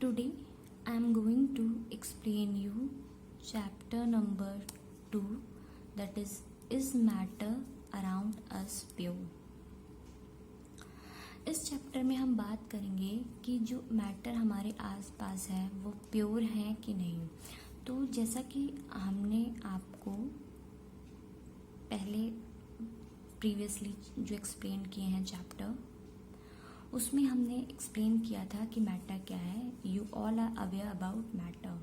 Today I am going to explain you chapter number 2, that is matter around us pure. इस chapter में हम बात करेंगे कि जो मैटर हमारे आसपास है वो प्योर है कि नहीं। तो जैसा कि हमने आपको पहले प्रीवियसली जो एक्सप्लेन किए हैं चैप्टर, उसमें हमने एक्सप्लेन किया था कि मैटर क्या है। You all are aware about matter.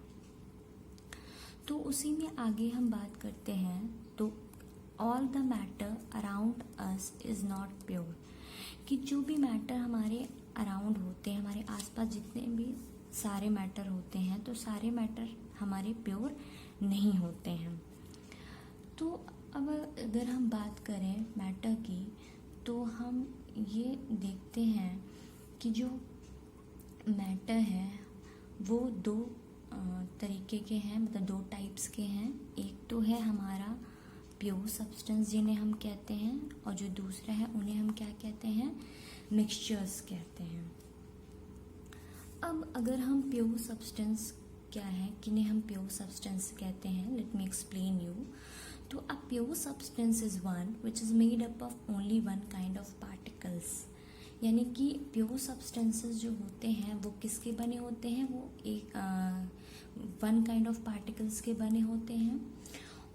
तो उसी में आगे हम बात करते हैं। तो all the matter around us is not pure, कि जो भी मैटर हमारे अराउंड होते हैं, हमारे आसपास जितने भी सारे मैटर होते हैं, तो सारे मैटर हमारे प्योर नहीं होते हैं। तो अब अगर हम बात करें मैटर की, तो हम ये देखते हैं कि जो मैटर है वो दो तरीके के हैं, मतलब दो टाइप्स के हैं। एक तो है हमारा प्योर सब्सटेंस जिन्हें हम कहते हैं, और जो दूसरा है उन्हें हम क्या कहते हैं, मिक्सचर्स कहते हैं। अब अगर हम प्योर सब्सटेंस क्या है, किन्हें हम प्योर सब्सटेंस कहते हैं, लेट मी एक्सप्लेन यू। तो a pure substance is one which is made up of only one kind of particles. यानी कि प्योर सब्सटेंसेस जो होते हैं वो किसके बने होते हैं, वो एक वन काइंड ऑफ पार्टिकल्स के बने होते हैं।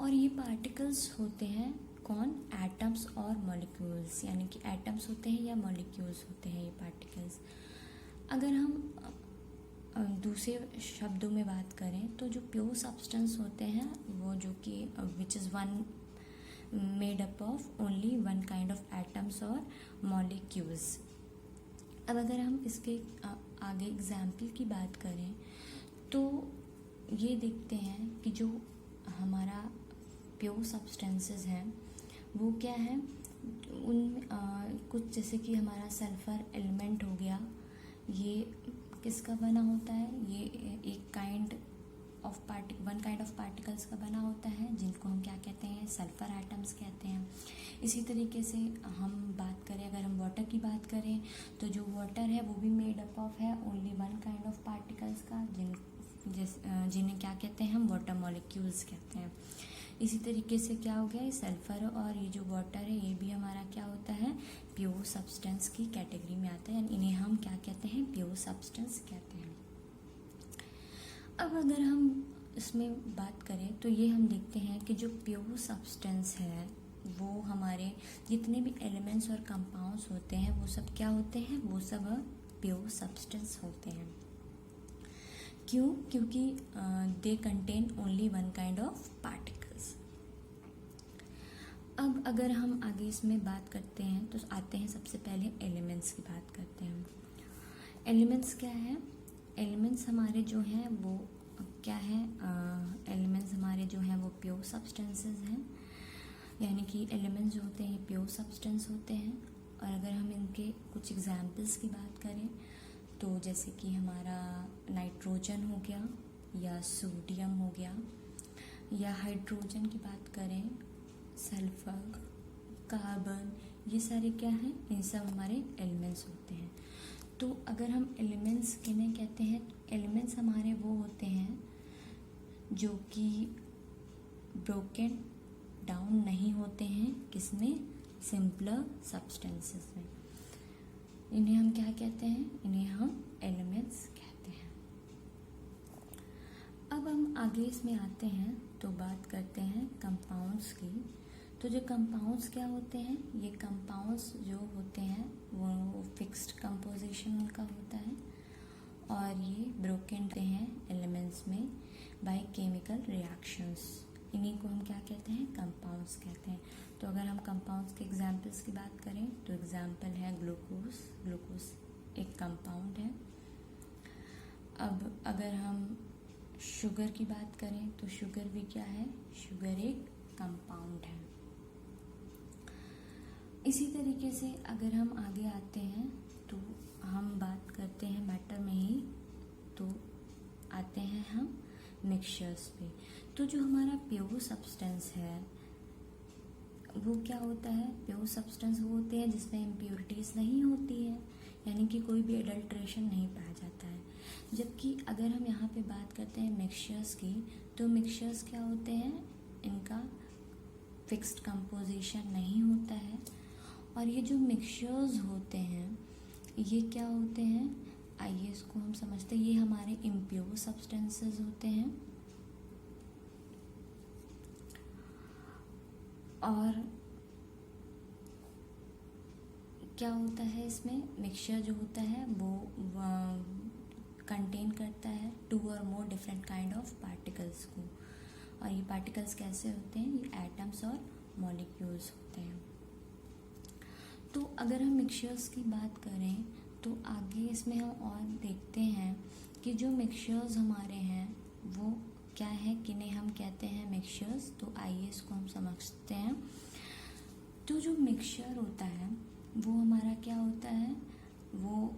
और ये पार्टिकल्स होते हैं कौन, एटम्स और मॉलिक्यूल्स, यानी कि एटम्स होते हैं या मॉलिक्यूल्स होते हैं ये पार्टिकल्स। अगर हम दूसरे शब्दों में बात करें तो जो प्योर सब्सटेंस होते हैं वो जो कि which is one made up of only one kind of atoms और मॉलिक्यूल्स। अब अगर हम इसके आगे एग्जाम्पल की बात करें तो ये देखते हैं कि जो हमारा प्योर सब्सटेंसेस हैं वो क्या है, उन कुछ जैसे कि हमारा सल्फर एलिमेंट हो गया, ये किसका बना होता है, ये एक kind of one kind of particles का बना होता है, जिनको हम क्या कहते हैं, सल्फर एटम्स कहते हैं। इसी तरीके से हम बात करें, अगर हम वाटर की बात करें तो जो वाटर है वो भी मेड अप ऑफ है only one kind of particles का, जिन्हें क्या कहते हैं हम, वाटर मॉलिक्यूल्स कहते हैं। इसी तरीके से क्या हो गया, ये सल्फर और ये जो वाटर है ये भी हमारा क्या होता है, प्योर सब्सटेंस की कैटेगरी में आता है, इन्हें हम क्या कहते हैं, प्योर सब्सटेंस कहते हैं। अब अगर हम इसमें बात करें तो ये हम देखते हैं कि जो प्योर सब्सटेंस है वो हमारे जितने भी एलिमेंट्स और कंपाउंड्स होते हैं वो सब क्या होते हैं, वो सब प्योर सब्सटेंस होते हैं। क्यों? क्योंकि they contain only one kind of particles. अब अगर हम आगे इसमें बात करते हैं तो आते हैं सबसे पहले एलिमेंट्स की बात करते हैं। एलिमेंट्स क्या है, एलिमेंट्स हमारे जो हैं वो क्या है, एलिमेंट्स हमारे जो हैं वो प्योर सब्सटेंसेस हैं, यानी कि एलिमेंट्स जो होते हैं प्योर सब्सटेंस होते हैं। और अगर हम इनके कुछ एग्जाम्पल्स की बात करें तो जैसे कि हमारा नाइट्रोजन हो गया, या सोडियम हो गया, या हाइड्रोजन की बात करें, सल्फर, कार्बन, ये सारे क्या हैं, इन सब हमारे एलिमेंट्स होते हैं। तो अगर हम एलिमेंट्स किन्हें कहते हैं, एलिमेंट्स हमारे वो होते हैं जो कि ब्रोकन डाउन नहीं होते हैं, किसमें, सिंपलर सब्सटेंसेस में। इन्हें हम क्या कहते हैं, इन्हें हम एलिमेंट्स कहते हैं। अब हम आगे इसमें आते हैं तो बात करते हैं कंपाउंड्स की। तो जो कंपाउंड्स क्या होते हैं, ये कंपाउंड्स जो होते हैं वो फिक्स्ड कंपोजिशन उनका होता है, और ये ब्रोकन होते हैं एलिमेंट्स में बाय केमिकल रिएक्शंस। इन्हीं को हम क्या कहते हैं, कंपाउंड्स कहते हैं। तो अगर हम कंपाउंड्स के एग्जाम्पल्स की बात करें तो एग्जाम्पल है ग्लूकोज। ग्लूकोज एक कंपाउंड है। अब अगर हम शुगर की बात करें तो शुगर भी क्या है, शुगर एक कंपाउंड है। इसी तरीके से अगर हम आगे आते हैं तो हम बात करते हैं मैटर में ही, तो आते हैं हम मिक्सचर्स पे। तो जो हमारा प्योर सब्सटेंस है वो क्या होता है, प्योर सब्सटेंस वो होते हैं जिसमें इम्प्योरिटीज़ नहीं होती है, यानी कि कोई भी एडल्ट्रेशन नहीं पाया जाता है। जबकि अगर हम यहाँ पे बात करते हैं मिक्सचर्स की, तो मिक्सचर्स क्या होते हैं, इनका फिक्स्ड कंपोजिशन नहीं होता है। और ये जो मिक्सचर्स होते हैं ये क्या होते हैं, आइए इसको हम समझते हैं। ये हमारे इम्प्योर सब्सटेंसेस होते हैं और क्या होता है इसमें, मिक्सचर जो होता है वो कंटेन करता है 2 और more different kind of particles को। और ये पार्टिकल्स कैसे होते हैं, ये एटम्स और मॉलिक्यूल्स होते हैं। तो अगर हम मिक्सचर्स की बात करें तो आगे इसमें हम और देखते हैं कि जो मिक्सचर्स हमारे हैं वो क्या है, किन्हें हम कहते हैं मिक्सचर्स। तो आइए इसको हम समझते हैं। तो जो मिक्सचर होता है वो हमारा क्या होता है, वो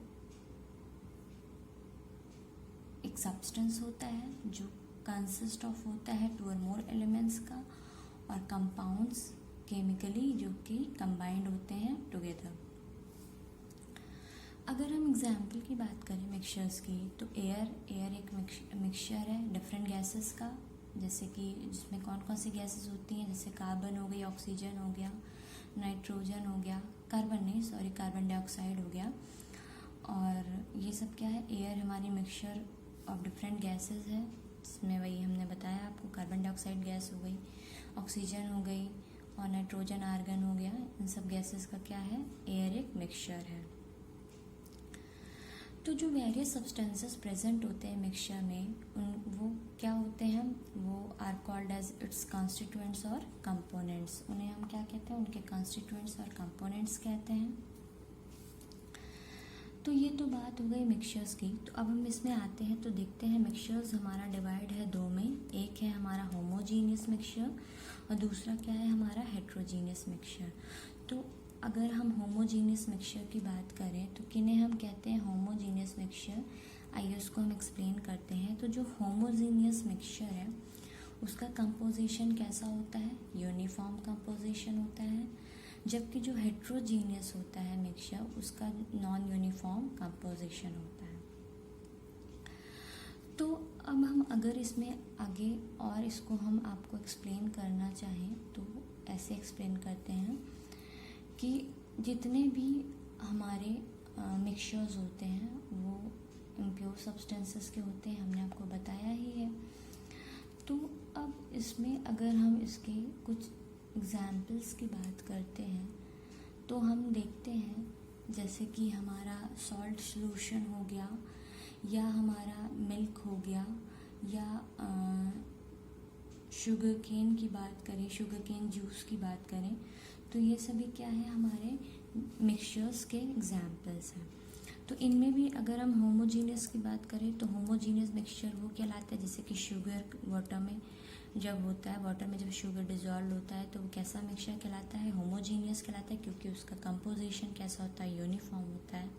एक सब्सटेंस होता है जो कंसिस्ट ऑफ होता है 2 और मोर एलिमेंट्स का, और कंपाउंड्स केमिकली जो कि कंबाइंड होते हैं टुगेदर। अगर हम एग्जाम्पल की बात करें मिक्सचर्स की, तो एयर एक मिक्सचर है डिफरेंट गैसेस का, जैसे कि जिसमें कौन कौन सी गैसेस होती हैं, जैसे कार्बन हो गई, ऑक्सीजन हो गया, नाइट्रोजन हो गया, कार्बन डाइऑक्साइड हो गया। और ये सब क्या है, एयर हमारी मिक्सचर ऑफ डिफरेंट गैसेस है, जिसमें वही हमने बताया आपको, कार्बन डाइऑक्साइड गैस हो गई, ऑक्सीजन हो गई और नाइट्रोजन आर्गन हो गया। इन सब गैसेस का क्या है, एयर एक मिक्सचर है। तो जो वेरियस सब्सटेंसेस प्रेजेंट होते हैं मिक्सचर में, वो क्या होते हैं, वो are called as its constituents और कंपोनेंट्स। उन्हें हम क्या कहते हैं, उनके कॉन्स्टिट्यूएंट्स और कंपोनेंट्स कहते हैं। तो ये तो बात हो गई मिक्सचर्स की। तो अब हम इसमें आते हैं तो देखते हैं मिक्सचर्स हमारा डिवाइड है 2 में। एक है हमारा होमोजीनियस मिक्सचर और दूसरा क्या है हमारा हेट्रोजीनियस मिक्सचर। तो अगर हम होमोजीनियस मिक्सचर की बात करें तो किन्हें हम कहते हैं होमोजीनियस मिक्सचर, आइए उसको हम एक्सप्लेन करते हैं। तो जो होमोजीनियस मिक्सचर है उसका कंपोजिशन कैसा होता है, यूनिफॉर्म कंपोजिशन होता है। जबकि जो हेट्रोजीनियस होता है मिक्सचर, उसका नॉन यूनिफॉर्म कंपोजिशन होता है। तो अब हम अगर इसमें आगे और इसको हम आपको एक्सप्लेन करना चाहें तो ऐसे एक्सप्लेन करते हैं कि जितने भी हमारे मिक्सचर्स होते हैं वो इम्प्योर सब्सटेंसेस के होते हैं, हमने आपको बताया ही है। तो अब इसमें अगर हम इसके कुछ एग्जाम्पल्स की बात करते हैं तो हम देखते हैं जैसे कि हमारा सॉल्ट सॉल्यूशन हो गया, या हमारा मिल्क हो गया, या शुगर केन की बात करें, शुगर केन जूस की बात करें, तो ये सभी क्या है हमारे मिक्सचर्स के एग्जाम्पल्स हैं। तो इनमें भी अगर हम होमोजीनियस की बात करें तो होमोजीनियस मिक्सचर वो कहलाता है, जैसे कि शुगर वाटर में जब होता है, वाटर में जब शुगर डिजॉल्व होता है तो वो कैसा मिक्सचर कहलाता है, होमोजीनियस कहलाता है, क्योंकि उसका कंपोजिशन कैसा होता है, यूनिफॉर्म होता है।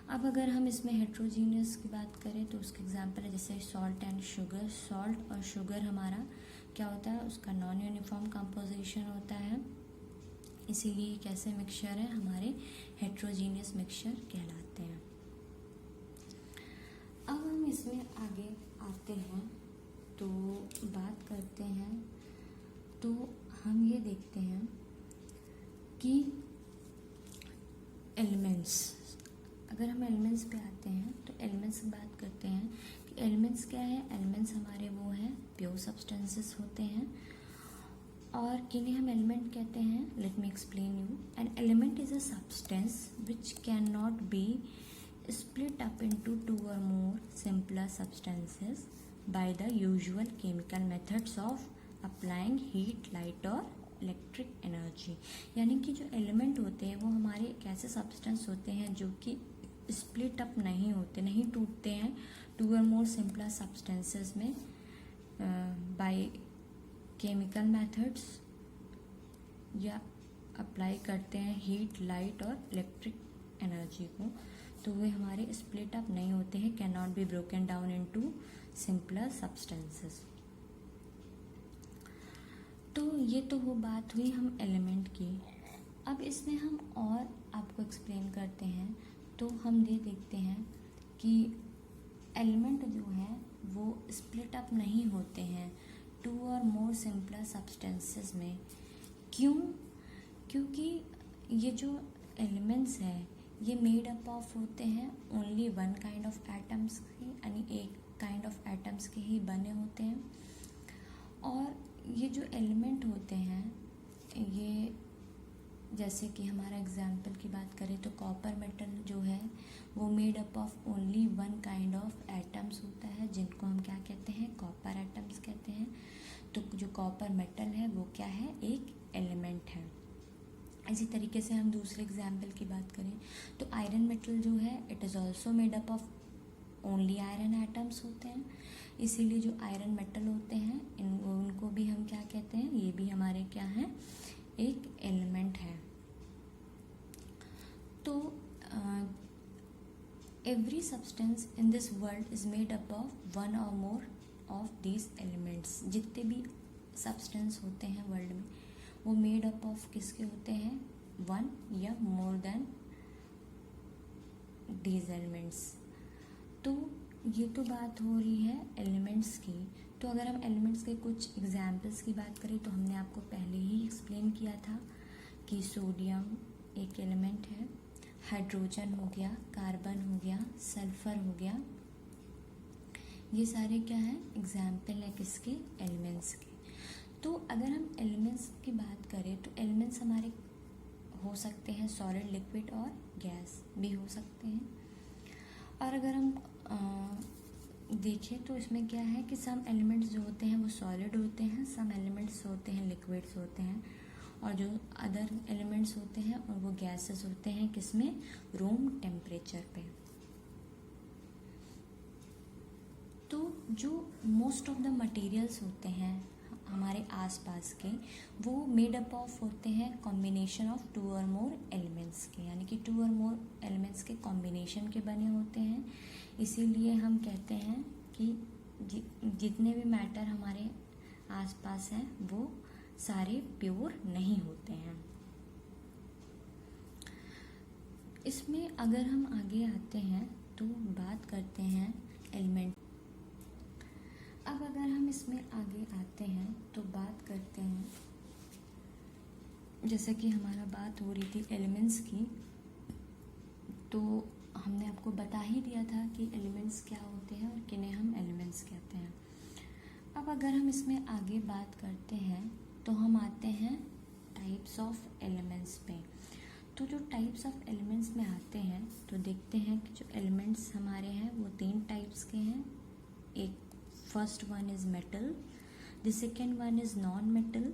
अब अगर हम इसमें हेट्रोजीनियस की बात करें तो उसके एग्जांपल है जैसे सॉल्ट एंड शुगर। सॉल्ट और शुगर हमारा क्या होता है, उसका नॉन यूनिफॉर्म कंपोजिशन होता है, इसीलिए कैसे मिक्सचर है हमारे हेट्रोजीनियस मिक्सचर कहलाते हैं। अब हम इसमें आगे आते हैं तो बात करते हैं, तो हम ये देखते हैं कि एलिमेंट्स, अगर हम एलिमेंट्स पे आते हैं तो एलिमेंट्स की बात करते हैं कि एलिमेंट्स क्या है। एलिमेंट्स हमारे वो हैं प्योर सब्सटेंसेस होते हैं, और किन्हें हम एलिमेंट कहते हैं, let me explain you. An element is a substance which can not be split up into 2 or more simpler substances by the usual chemical methods of applying heat, light और electric energy. यानी कि जो element होते हैं वो हमारे एक ऐसे सब्सटेंस होते हैं जो कि स्प्लिट अप नहीं होते, नहीं टूटते हैं 2 or more simpler substances में बाय केमिकल मेथड्स, या अप्लाई करते हैं हीट, लाइट और इलेक्ट्रिक एनर्जी को, तो वे हमारे स्प्लिट अप नहीं होते हैं, can not be broken down into simpler substances. तो ये तो वो बात हुई हम एलिमेंट की। अब इसमें हम और आपको एक्सप्लेन करते हैं तो हम ये देखते हैं कि एलिमेंट जो है वो स्प्लिट अप नहीं होते हैं टू और मोर सिंपलर सब्सटेंसेस में। क्यों? क्योंकि ये जो एलिमेंट्स हैं ये मेड अप ऑफ होते हैं only one kind of atoms के, यानी एक काइंड ऑफ एटम्स के ही बने होते हैं। और ये जो एलिमेंट होते हैं ये, जैसे कि हमारा एग्जाम्पल की बात करें तो कॉपर मेटल जो है वो made up of only one kind of atoms होता है, जिनको हम क्या कहते हैं, कॉपर एटम्स कहते हैं। तो जो कॉपर मेटल है वो क्या है, एक एलिमेंट है। इसी तरीके से हम दूसरे एग्जाम्पल की बात करें तो आयरन मेटल जो है it is also made up of only iron atoms होते हैं। इसीलिए जो आयरन मेटल होते हैं उनको भी हम क्या कहते हैं, ये भी हमारे क्या हैं, एक एलिमेंट है। तो every substance in this world is made up of one और मोर ऑफ दीज एलिमेंट्स। जितने भी सब्सटेंस होते हैं वर्ल्ड में वो मेड अप ऑफ किसके होते हैं, वन या मोर देन दीज एलिमेंट्स। तो ये तो बात हो रही है एलिमेंट्स की। तो अगर हम एलिमेंट्स के कुछ एग्जाम्पल्स की बात करें तो हमने आपको पहले ही एक्सप्लेन किया था कि सोडियम एक एलिमेंट है, हाइड्रोजन हो गया, कार्बन हो गया, सल्फर हो गया, ये सारे क्या हैं, एग्जाम्पल है किसके, एलिमेंट्स के। तो अगर हम एलिमेंट्स की बात करें तो एलिमेंट्स हमारे हो सकते हैं सॉलिड, लिक्विड और गैस भी हो सकते हैं। और अगर हम देखें तो इसमें क्या है कि सम एलिमेंट्स जो होते हैं वो सॉलिड होते हैं, सम एलिमेंट्स होते हैं लिक्विड्स होते हैं, और जो अदर एलिमेंट्स होते हैं और वो गैसेस होते हैं किसमें, रूम टेम्परेचर पे। तो जो मोस्ट ऑफ द मटेरियल्स होते हैं हमारे आसपास के वो मेड अप ऑफ होते हैं कॉम्बिनेशन ऑफ टू और मोर एलिमेंट्स के, यानी कि टू और मोर एलिमेंट्स के कॉम्बिनेशन के बने होते हैं। इसीलिए हम कहते हैं कि जितने भी मैटर हमारे आसपास हैं वो सारे प्योर नहीं होते हैं। इसमें अगर हम आगे आते हैं तो बात करते हैं एलिमेंट। अब अगर हम इसमें आगे आते हैं तो बात करते हैं, जैसे कि हमारा बात हो रही थी एलिमेंट्स की, तो हमने आपको बता ही दिया था कि एलिमेंट्स क्या होते हैं और किन्हें हम एलिमेंट्स कहते हैं। अब अगर हम इसमें आगे बात करते हैं तो हम आते हैं टाइप्स ऑफ एलिमेंट्स पे। तो जो टाइप्स ऑफ एलिमेंट्स में आते हैं तो देखते हैं कि जो एलिमेंट्स हमारे हैं वो तीन टाइप्स के हैं। एक first one is metal, the second one is non metal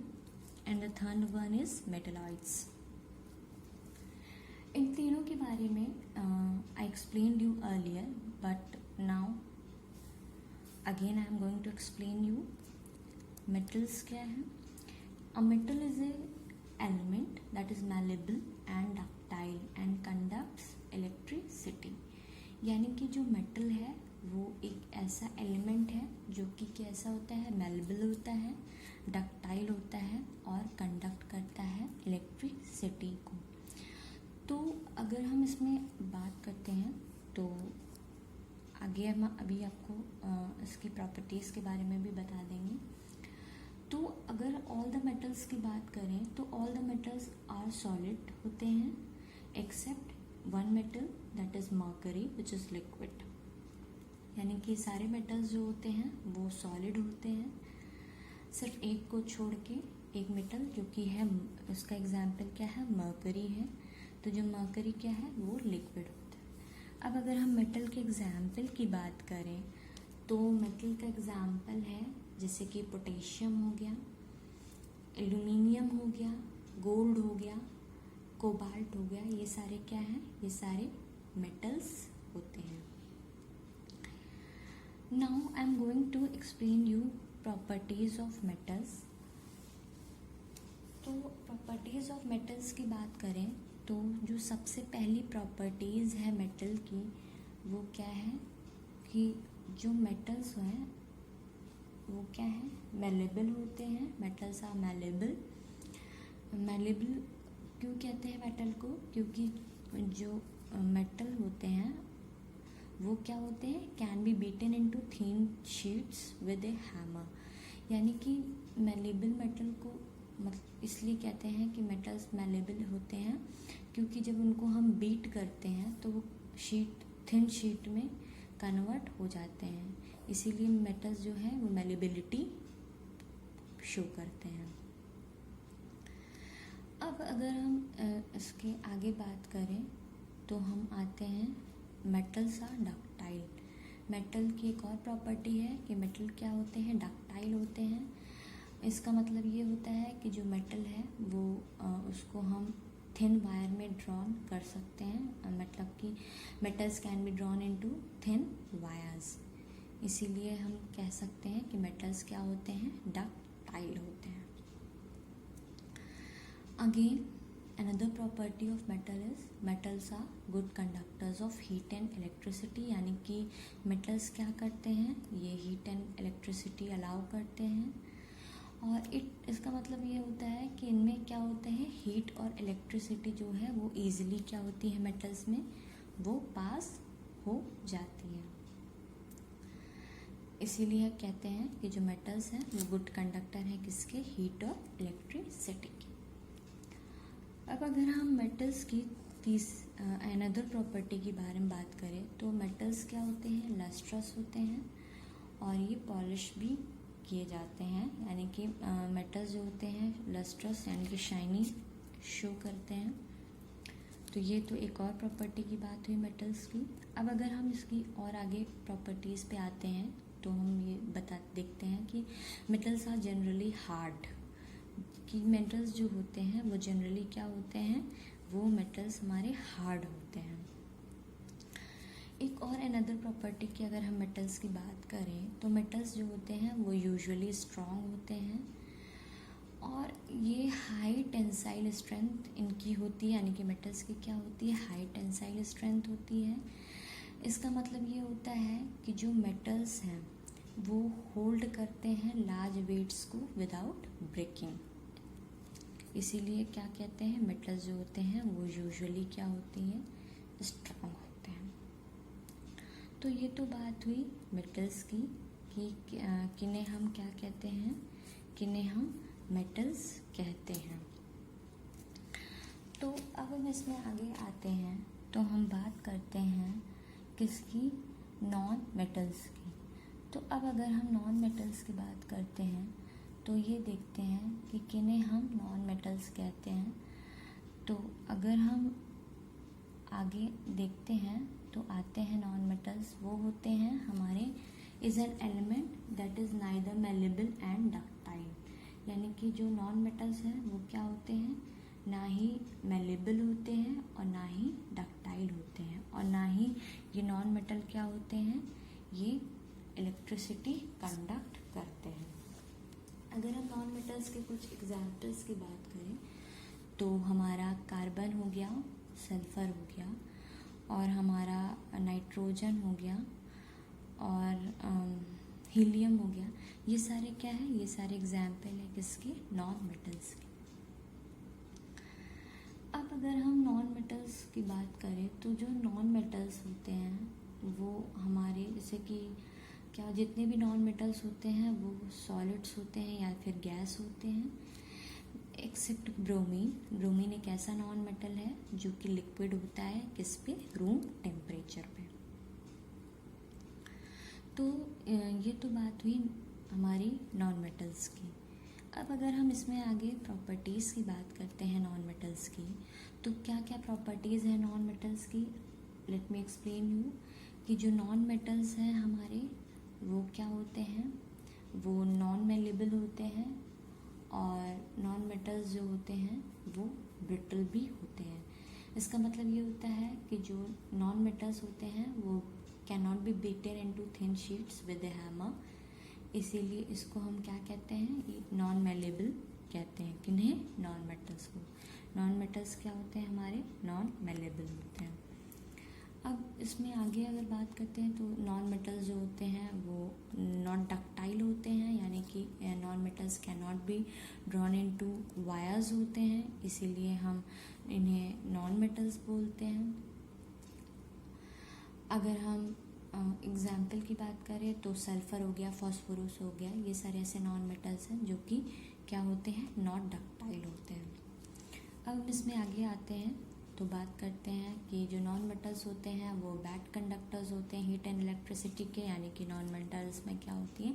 and the third one is metalloids. इन तीनों के बारे में I explained you earlier, but now again I am going to explain you. Metals क्या है? A metal is a element that is malleable and ductile and conducts electricity। यानी कि जो मेटल है वो एक ऐसा एलिमेंट है जो कि कैसा होता है, malleable होता है, डक्टाइल होता है और कंडक्ट करता है इलेक्ट्रिसिटी को। तो अगर हम इसमें बात करते हैं तो आगे हम अभी आपको इसकी प्रॉपर्टीज़ के बारे में भी बता देंगे। तो अगर ऑल द मेटल्स की बात करें तो all the metals are solid होते हैं except one metal that is mercury which is liquid. यानी कि सारे मेटल्स जो होते हैं वो सॉलिड होते हैं, सिर्फ एक को छोड़ के, एक मेटल जो कि है, उसका एग्जाम्पल क्या है, मर्करी है। तो जो मर्करी क्या है वो लिक्विड होता है। अब अगर हम मेटल के एग्जाम्पल की बात करें तो मेटल का एग्जाम्पल है जैसे कि पोटेशियम हो गया, एल्यूमिनियम हो गया, गोल्ड हो गया, कोबाल्ट हो गया, ये सारे क्या हैं, ये सारे मेटल्स होते हैं। Now I am going to explain you properties of metals. तो प्रॉपर्टीज ऑफ मेटल्स की बात करें तो जो सबसे पहली प्रॉपर्टीज है मेटल की वो क्या है कि जो मेटल्स हैं वो क्या है, मेलेबल होते हैं। Metals are malleable. मेलेबल क्यों कहते हैं मेटल को? क्योंकि जो मेटल होते हैं वो क्या होते हैं, can be beaten into thin sheets with A hammer, यानी कि मेलेबल मेटल को मतलब इसलिए कहते हैं कि मेटल्स मेलेबल होते हैं क्योंकि जब उनको हम बीट करते हैं तो वो थिन शीट में कन्वर्ट हो जाते हैं, इसीलिए मेटल्स जो है वो मेलेबिलिटी शो करते हैं। अब अगर हम इसके आगे बात करें तो हम आते हैं मेटल्स आर डक्टाइल। मेटल की एक और प्रॉपर्टी है कि मेटल क्या होते हैं, डक्टाइल होते हैं। इसका मतलब ये होता है कि जो मेटल है वो उसको हम थिन वायर में ड्रॉन कर सकते हैं, मतलब कि metals can be drawn into thin wires, इसीलिए हम कह सकते हैं कि मेटल्स क्या होते हैं, डक्टाइल होते हैं। Again another property of metal is metals are good conductors of heat and electricity, यानी कि metals क्या करते हैं, ये heat and electricity allow करते हैं। और इसका मतलब ये होता है कि इनमें क्या होते हैं, हीट और इलेक्ट्रिसिटी जो है वो ईजिली क्या होती है मेटल्स में, वो पास हो जाती है, इसीलिए कहते हैं कि जो मेटल्स हैं वो गुड कंडक्टर हैं किसके, हीट और इलेक्ट्रिसिटी के। अब अगर हम मेटल्स की अनदर प्रॉपर्टी के बारे में बात करें तो मेटल्स क्या होते हैं, लस्ट्रस होते हैं और ये पॉलिश भी किए जाते हैं, यानी कि मेटल्स जो होते हैं लस्ट्रस यानी कि शाइनी शो करते हैं। तो ये तो एक और प्रॉपर्टी की बात हुई मेटल्स की। अब अगर हम इसकी और आगे प्रॉपर्टीज़ पे आते हैं तो हम ये देखते हैं कि मेटल्स आर जनरली हार्ड, कि मेटल्स जो होते हैं वो जनरली क्या होते हैं, वो मेटल्स हमारे हार्ड होते हैं। एक और अनदर प्रॉपर्टी की अगर हम मेटल्स की बात करें तो मेटल्स जो होते हैं वो यूजुअली स्ट्रॉन्ग होते हैं और ये हाई टेंसाइल स्ट्रेंथ इनकी होती है, यानी कि मेटल्स की क्या होती है, हाई टेंसाइल स्ट्रेंथ होती है। इसका मतलब ये होता है कि जो मेटल्स हैं वो होल्ड करते हैं लार्ज वेट्स को विदाउट ब्रेकिंग, इसीलिए क्या कहते हैं, मेटल्स जो होते हैं वो यूजुअली क्या होती हैं, स्ट्रॉन्ग होते हैं। तो ये तो बात हुई मेटल्स की कि किन्हें हम क्या कहते हैं, किन्हें हम मेटल्स कहते हैं। तो अब हम इसमें आगे आते हैं तो हम बात करते हैं किसकी, नॉन मेटल्स की। तो अब अगर हम नॉन मेटल्स की बात करते हैं तो ये देखते हैं कि किन्हें हम नॉन मेटल्स कहते हैं। तो अगर हम आगे देखते हैं तो आते हैं नॉन मेटल्स, वो होते हैं हमारे is an element that is neither malleable and ductile, यानी कि जो नॉन मेटल्स हैं वो क्या होते हैं, ना ही मेलेबल होते हैं और ना ही डक्टाइल होते हैं, और ना ही ये नॉन मेटल क्या होते हैं, ये इलेक्ट्रिसिटी कंडक्ट करते हैं। अगर हम नॉन मेटल्स के कुछ एग्जाम्पल्स की बात करें तो हमारा कार्बन हो गया, सल्फर हो गया और हमारा नाइट्रोजन हो गया और हीलियम हो गया, ये सारे क्या है, ये सारे एग्जाम्पल है किसके, नॉन मेटल्स के। अब अगर हम नॉन मेटल्स की बात करें तो जो नॉन मेटल्स होते हैं वो हमारे जैसे कि क्या, जितने भी नॉन मेटल्स होते हैं वो सॉलिड्स होते हैं या फिर गैस होते हैं, एक्सेप्ट ब्रोमीन। ब्रोमीन एक ऐसा नॉन मेटल है जो कि लिक्विड होता है किस पे, रूम टेम्परेचर पे। तो ये तो बात हुई हमारी नॉन मेटल्स की। अब अगर हम इसमें आगे प्रॉपर्टीज़ की बात करते हैं नॉन मेटल्स की, तो क्या क्या प्रॉपर्टीज़ हैं नॉन मेटल्स की, लेट मी एक्सप्लेन यू। कि जो नॉन मेटल्स हैं हमारे वो क्या होते हैं, वो नॉन मेलेबल होते हैं और नॉन मेटल्स जो होते हैं वो ब्रिटल भी होते हैं। इसका मतलब ये होता है कि जो नॉन मेटल्स होते हैं वो can not be beaten into thin sheets with A hammer, इसीलिए इसको हम क्या कहते हैं, नॉन मेलेबल कहते हैं। किन्हें, नॉन मेटल्स को। नॉन मेटल्स क्या होते हैं हमारे, नॉन मेलेबल होते हैं। अब इसमें आगे अगर बात करते हैं तो नॉन मेटल्स जो होते हैं वो नॉन डक्टाइल होते हैं, यानी कि non metals can not be drawn into wires होते हैं, इसीलिए हम इन्हें नॉन मेटल्स बोलते हैं। अगर हम एग्जाम्पल की बात करें तो सल्फर हो गया, फॉस्फोरस हो गया, ये सारे ऐसे नॉन मेटल्स हैं जो कि क्या होते हैं, नॉट डक्टाइल होते हैं। अब हम इसमें आगे आते हैं तो बात करते हैं कि जो नॉन मेटल्स होते हैं वो बैड कंडक्टर्स होते हैं हीट एंड इलेक्ट्रिसिटी के, यानी कि नॉन मेटल्स में क्या होती है,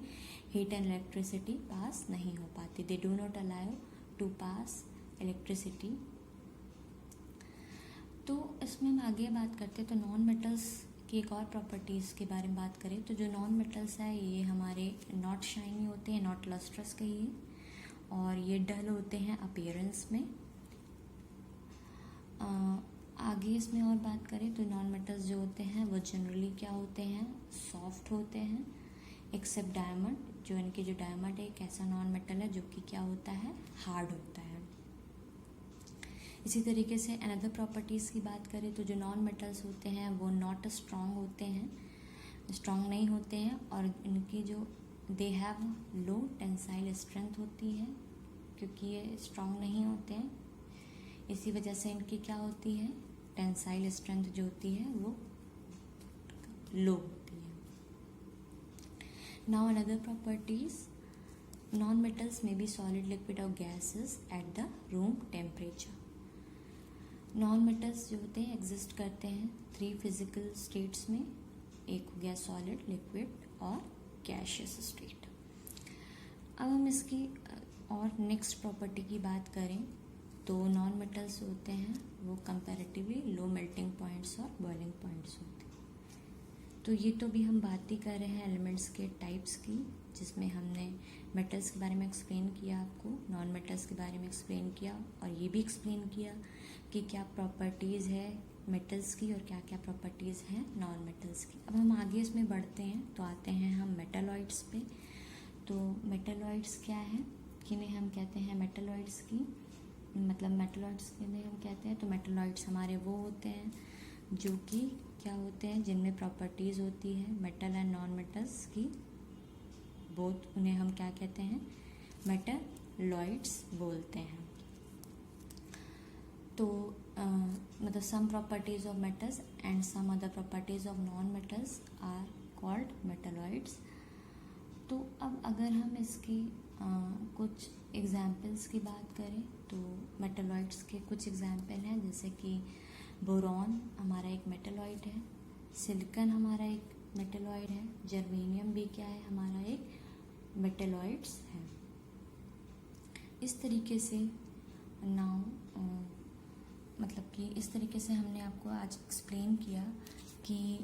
हीट एंड इलेक्ट्रिसिटी पास नहीं हो पाती, they do not allow to pass electricity. तो इसमें हम आगे बात करते हैं तो नॉन मेटल्स की एक और प्रॉपर्टीज़ के बारे में बात करें तो जो नॉन मेटल्स है ये हमारे नॉट शाइनी होते हैं, नॉट लस्ट्रस कहिए, और ये डल होते हैं अपीयरेंस में। आगे इसमें और बात करें तो नॉन मेटल्स जो होते हैं वो जनरली क्या होते हैं, सॉफ्ट होते हैं, एक्सेप्ट डायमंड, जो इनके जो डायमंड है एक ऐसा नॉन मेटल है जो कि क्या होता है, हार्ड होता है। इसी तरीके से अनदर प्रॉपर्टीज़ की बात करें तो जो नॉन मेटल्स होते हैं वो नॉट स्ट्रॉन्ग होते हैं, स्ट्रॉन्ग नहीं होते हैं, और इनकी जो they have low tensile strength होती है, क्योंकि ये स्ट्रॉन्ग नहीं होते हैं, इसी वजह से इनकी क्या होती है, टेंसाइल स्ट्रेंथ जो होती है वो लो होती है। Now another properties, non metals में बी सॉलिड, लिक्विड और gases at the room temperature. Non metals जो होते हैं एग्जिस्ट करते हैं 3 फिजिकल स्टेट्स में, एक हो गया सॉलिड, लिक्विड और गैसियस स्टेट। अब हम इसकी और नेक्स्ट प्रॉपर्टी की बात करें तो नॉन मेटल्स होते हैं वो कंपैरेटिवली लो मेल्टिंग पॉइंट्स और बॉइलिंग पॉइंट्स होते हैं। तो ये तो भी हम बात ही कर रहे हैं एलिमेंट्स के टाइप्स की, जिसमें हमने मेटल्स के बारे में एक्सप्लेन किया, आपको नॉन मेटल्स के बारे में एक्सप्लेन किया, और ये भी एक्सप्लेन किया कि क्या प्रॉपर्टीज़ है मेटल्स की और क्या क्या प्रॉपर्टीज़ हैं नॉन मेटल्स की। अब हम आगे इसमें बढ़ते हैं तो आते हैं हम मेटलॉइड्स पे। तो मेटलॉइड्स क्या है, किन्हें हम कहते हैं मेटलॉइड्स की, मतलब मेटलॉइड्स किन्हें हम कहते हैं, तो मेटलॉइड्स हमारे वो होते हैं जो कि क्या होते हैं, जिनमें प्रॉपर्टीज़ होती है मेटल एंड नॉन मेटल्स की बोथ, उन्हें हम क्या कहते हैं, मेटलॉइड्स बोलते हैं। तो मतलब some properties of metals and some other properties of non metals are called metalloids. तो अब अगर हम इसकी कुछ एग्जाम्पल्स की बात करें तो मेटलॉइड्स के कुछ एग्जाम्पल हैं, जैसे कि बोरॉन हमारा एक मेटलॉइड है, सिलिकॉन हमारा एक मेटलॉइड है, जर्मेनियम भी क्या है, हमारा एक मेटलॉइड्स है। इस तरीके से नाउ मतलब कि इस तरीके से हमने आपको आज एक्सप्लेन किया कि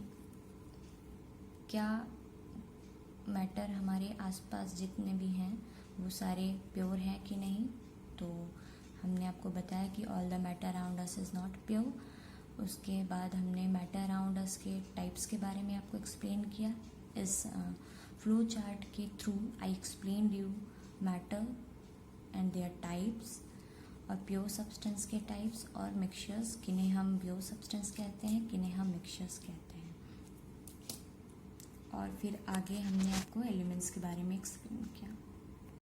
क्या मैटर हमारे आसपास जितने भी हैं वो सारे प्योर हैं कि नहीं। तो हमने आपको बताया कि all the matter around us is not pure. उसके बाद हमने मैटर अराउंड अस के टाइप्स के बारे में आपको एक्सप्लेन किया। इस फ्लो चार्ट के through I explain you matter and there types, और प्योर सब्सटेंस के टाइप्स और मिक्सचर्स, किन्हें हम प्योर सब्सटेंस कहते हैं, किन्हें हम मिक्सचर्स कहते हैं। और फिर आगे हमने आपको एलिमेंट्स के बारे में एक्सप्लेन किया।